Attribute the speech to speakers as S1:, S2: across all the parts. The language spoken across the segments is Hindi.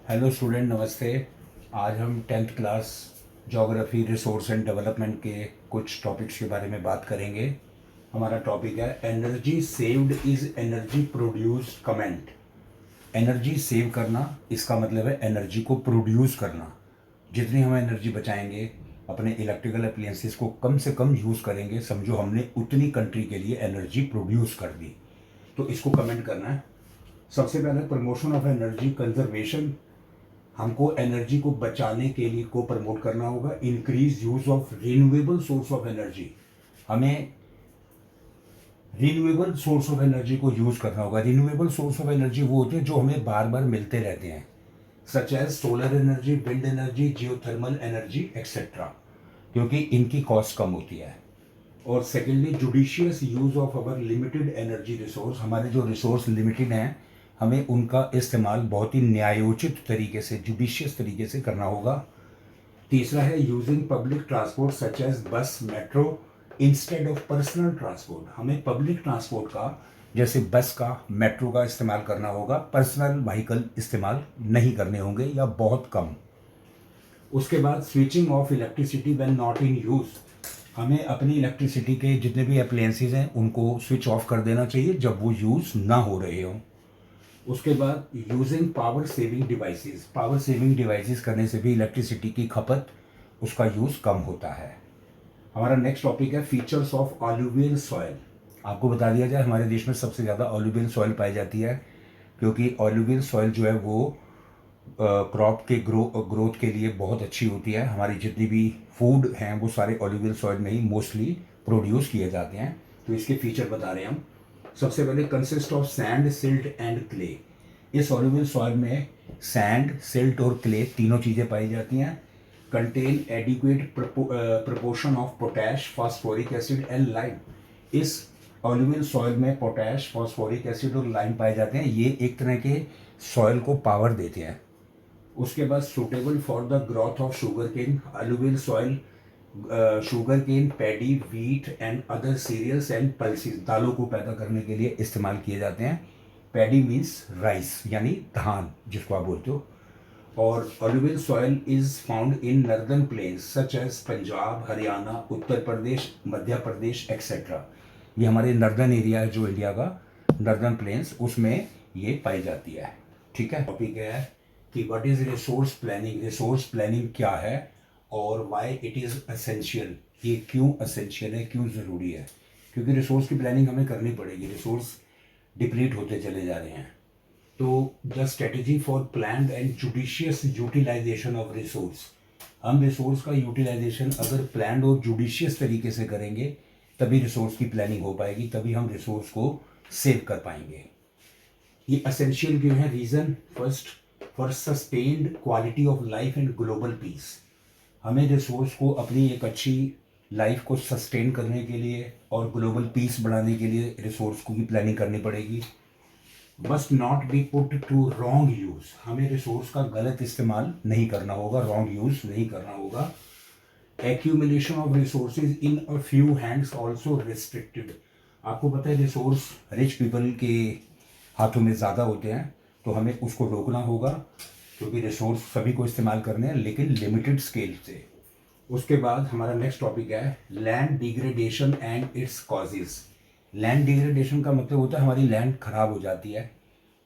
S1: हेलो स्टूडेंट, नमस्ते। आज हम tenth class geography resource and development के कुछ टॉपिक्स के बारे में बात करेंगे। हमारा टॉपिक है energy saved is energy produced comment. Energy save करना, इसका मतलब है एनर्जी को प्रोड्यूस करना। जितनी हम एनर्जी बचाएंगे, अपने इलेक्ट्रिकल अप्लायंसेस को कम से कम यूज़ करेंगे, समझो हमने उतनी कंट्री के लिए एनर्जी प्रोड्यूस कर दी। तो इसको कमेंट करना है। सबसे पहले प्रमोशन ऑफ एनर्जी कंजर्वेशन, हमको एनर्जी को बचाने के लिए को प्रमोट करना होगा। Increase use of renewable source of energy, हमें रिन्यूएबल सोर्स ऑफ एनर्जी को यूज करना होगा। रिन्यूएबल सोर्स ऑफ एनर्जी वो होते हैं जो हमें बार बार मिलते रहते हैं, such as solar energy, wind energy, geothermal energy etcetera, क्योंकि इनकी कॉस्ट कम होती है। और secondly judicious use of our limited energy resource, हमारे जो रिसोर्स लिमिटेड हैं, हमें उनका इस्तेमाल बहुत ही न्यायोचित तरीके से, जुडिशियस तरीके से करना होगा। तीसरा है using public transport such as bus, metro instead of personal transport, हमें पब्लिक ट्रांसपोर्ट का जैसे बस का, मेट्रो का इस्तेमाल करना होगा, पर्सनल व्हीकल इस्तेमाल नहीं करने होंगे या बहुत कम। उसके बाद switching off electricity when not in use, हमें अपनी इलेक्ट्रिसिटी के जितने भी अप्लायंसेज हैं उनको स्विच ऑफ कर देना चाहिए जब वो यूज़ ना हो रहे हो। उसके बाद using power saving devices, power saving devices करने से भी इलेक्ट्रिसिटी की खपत, उसका यूज़ कम होता है। हमारा नेक्स्ट टॉपिक है फीचर्स ऑफ ऑल्यूवियल सॉइल। आपको बता दिया जाए, हमारे देश में सबसे ज़्यादा ऑल्यूवियल सॉइल पाई जाती है, क्योंकि ऑल्यूवियल सॉइल जो है वो क्रॉप के ग्रोथ के लिए बहुत अच्छी होती है। हमारी जितनी भी फूड हैं वो सारे ऑल्यूवियल सॉइल में ही मोस्टली प्रोड्यूस किए जाते हैं। तो इसके फीचर बता रहे हैं हम। सबसे पहले consist of sand, silt and clay. इस ऑल्यूवियल सॉइल में सैंड, सिल्ट और क्ले तीनों चीज़ें पाई जाती हैं। Contain adequate proportion of potash, phosphoric acid and lime. इस ऑल्यूवियल सॉइल में पोटैश, फास्फोरिक एसिड और लाइम पाए जाते हैं। ये एक तरह के सॉइल को पावर देते हैं। उसके बाद suitable for the growth of sugar cane, alluvial soil sugar cane, paddy, wheat and other cereals and pulses, दालों को पैदा करने के लिए इस्तेमाल किए जाते हैं। पैडी मीन्स राइस, यानी धान जिसको आप बोलते हो। और alluvial soil is found in northern plains such as Punjab, Haryana, Uttar Pradesh, Madhya Pradesh etcetera. ये हमारे नर्दर्न एरिया है जो इंडिया का, नर्दर्न प्लेन्स, उसमें ये पाई जाती है। ठीक है। टॉपिक है कि what is resource planning. Resource planning क्या है और व्हाई इट इज़ एसेंशियल, ये क्यों एसेंशियल है, क्यों ज़रूरी है। क्योंकि रिसोर्स की प्लानिंग हमें करनी पड़ेगी, रिसोर्स डिप्लीट होते चले जा रहे हैं। तो the strategy for planned and judicious utilisation of resource, हम रिसोर्स का यूटिलाइजेशन अगर प्लान्ड और जुडिशियस तरीके से करेंगे तभी रिसोर्स की प्लानिंग हो पाएगी, तभी हम रिसोर्स को सेव कर पाएंगे। ये असेंशियल क्यों है? Reason first, for sustained quality of life and global piece. हमें रिसोर्स को अपनी एक अच्छी लाइफ को सस्टेन करने के लिए और ग्लोबल पीस बढ़ाने के लिए रिसोर्स को भी प्लानिंग करनी पड़ेगी। Must not be put to wrong use, हमें रिसोर्स का गलत इस्तेमाल नहीं करना होगा, रॉन्ग यूज़ नहीं करना होगा। Accumulation of resources in a few hands also restricted. आपको पता है रिसोर्स रिच पीपल के हाथों में ज़्यादा होते हैं, तो हमें उसको रोकना होगा, क्योंकि रिसोर्स सभी को इस्तेमाल करने हैं लेकिन लिमिटेड स्केल से। उसके बाद हमारा नेक्स्ट टॉपिक है land degradation and its causes. Land degradation का मतलब होता है हमारी लैंड खराब हो जाती है,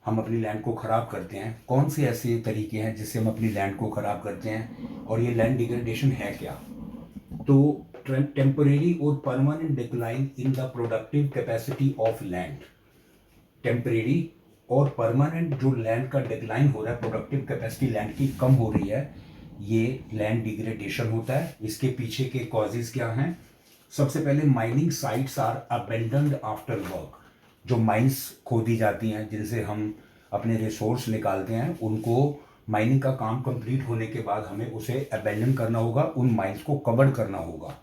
S1: हम अपनी लैंड को ख़राब करते हैं। कौन से ऐसे तरीके हैं जिससे हम अपनी लैंड को ख़राब करते हैं, और ये लैंड डिग्रेडेशन है क्या? तो टेम्परेरी और permanent decline in the productive capacity of land. Temporary और परमानेंट जो लैंड का डिक्लाइन हो रहा है, प्रोडक्टिव कैपेसिटी लैंड की कम हो रही है, ये लैंड डिग्रेडेशन होता है। इसके पीछे के कॉजेज क्या हैं? सबसे पहले mining sites are abandoned after work. जो माइंस खोदी जाती हैं जिनसे हम अपने रिसोर्स निकालते हैं, उनको माइनिंग का काम कंप्लीट होने के बाद हमें उसे अबेंडन करना होगा, उन माइंस को कवर करना होगा।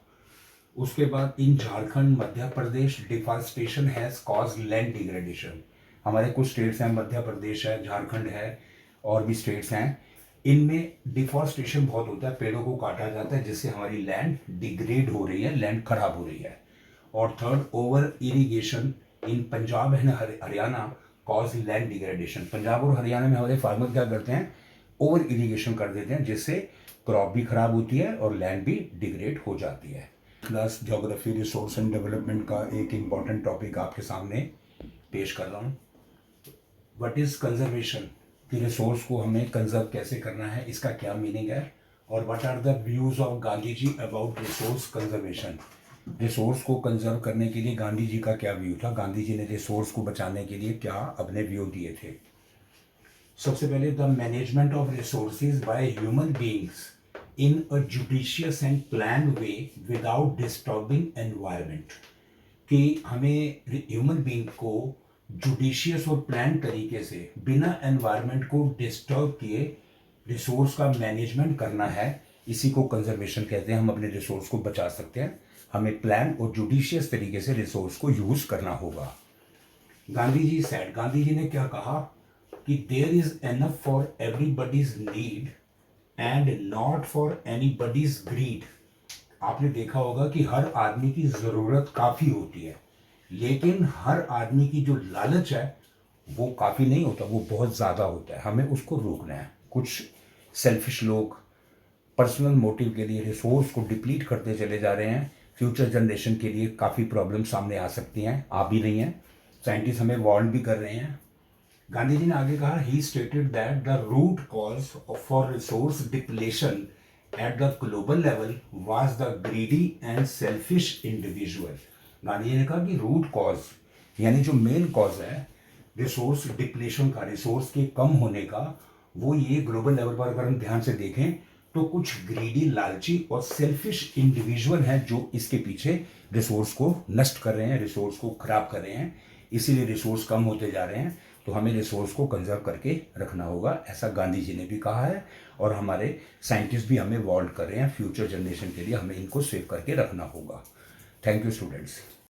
S1: उसके बाद in Jharkhand, Madhya Pradesh, deforestation has cause land degradation. हमारे कुछ स्टेट्स हैं, मध्य प्रदेश है, झारखंड है, और भी स्टेट्स हैं, इनमें डिफॉरेस्टेशन बहुत होता है, पेड़ों को काटा जाता है जिससे हमारी लैंड डिग्रेड हो रही है, लैंड खराब हो रही है। और third, over irrigation in Punjab and Haryana cause land degradation. Punjab और हरियाणा में हमारे फार्मर क्या करते हैं, ओवर इरिगेशन कर देते हैं, जिससे क्रॉप भी खराब होती है और लैंड भी डिग्रेड हो जाती है। Plus geography, resource and development का एक इम्पॉर्टेंट टॉपिक आपके सामने पेश कर रहा हूँ। व्हाट इज़ कंजर्वेशन, कि रिसोर्स को हमें कंजर्व कैसे करना है, इसका क्या मीनिंग है, और what are the views of Gandhi ji about resource conservation. Resource को कंजर्व करने के लिए गांधी जी का क्या व्यू था, गांधी जी ने रिसोर्स को बचाने के लिए क्या अपने व्यू दिए थे। सबसे पहले, the management of resources by human beings in a judicious and plan way without disturbing environment, कि हमें ह्यूमन बीइंग को जुडिशियस और प्लान तरीके से बिना एनवायरनमेंट को डिस्टर्ब किए रिसोर्स का मैनेजमेंट करना है। इसी को कंजर्वेशन कहते हैं। हम अपने रिसोर्स को बचा सकते हैं, हमें प्लान और जुडिशियस तरीके से रिसोर्स को यूज़ करना होगा। गांधी जी ने क्या कहा कि there is enough for everybody's need and not for anybody's greed. आपने देखा होगा कि हर आदमी की ज़रूरत काफ़ी होती है, लेकिन हर आदमी की जो लालच है वो काफ़ी नहीं होता, वो बहुत ज़्यादा होता है। हमें उसको रोकना है। कुछ सेल्फिश लोग पर्सनल मोटिव के लिए रिसोर्स को डिप्लीट करते चले जा रहे हैं। फ्यूचर जनरेशन के लिए काफ़ी प्रॉब्लम सामने आ सकती हैं, आ भी रही हैं। साइंटिस्ट हमें वार्न भी कर रहे हैं। गांधी जी ने आगे कहा, he stated that the root cause for resource depletion at the global level was the greedy and selfish individual. Gandhi ji ने कहा कि रूट कॉज, यानी जो मेन कॉज है रिसोर्स डिप्लेशन का, रिसोर्स के कम होने का, वो ये ग्लोबल लेवल पर अगर हम ध्यान से देखें तो कुछ ग्रीडी, लालची और सेल्फिश इंडिविजुअल हैं जो इसके पीछे रिसोर्स को नष्ट कर रहे हैं, रिसोर्स को खराब कर रहे हैं। इसीलिए रिसोर्स कम होते जा रहे हैं। तो हमें रिसोर्स को कंजर्व करके रखना होगा, ऐसा गांधी जी ने भी कहा है, और हमारे साइंटिस्ट भी हमें वार्न कर रहे हैं। फ्यूचर जनरेशन के लिए हमें इनको सेव करके रखना होगा। Thank you students.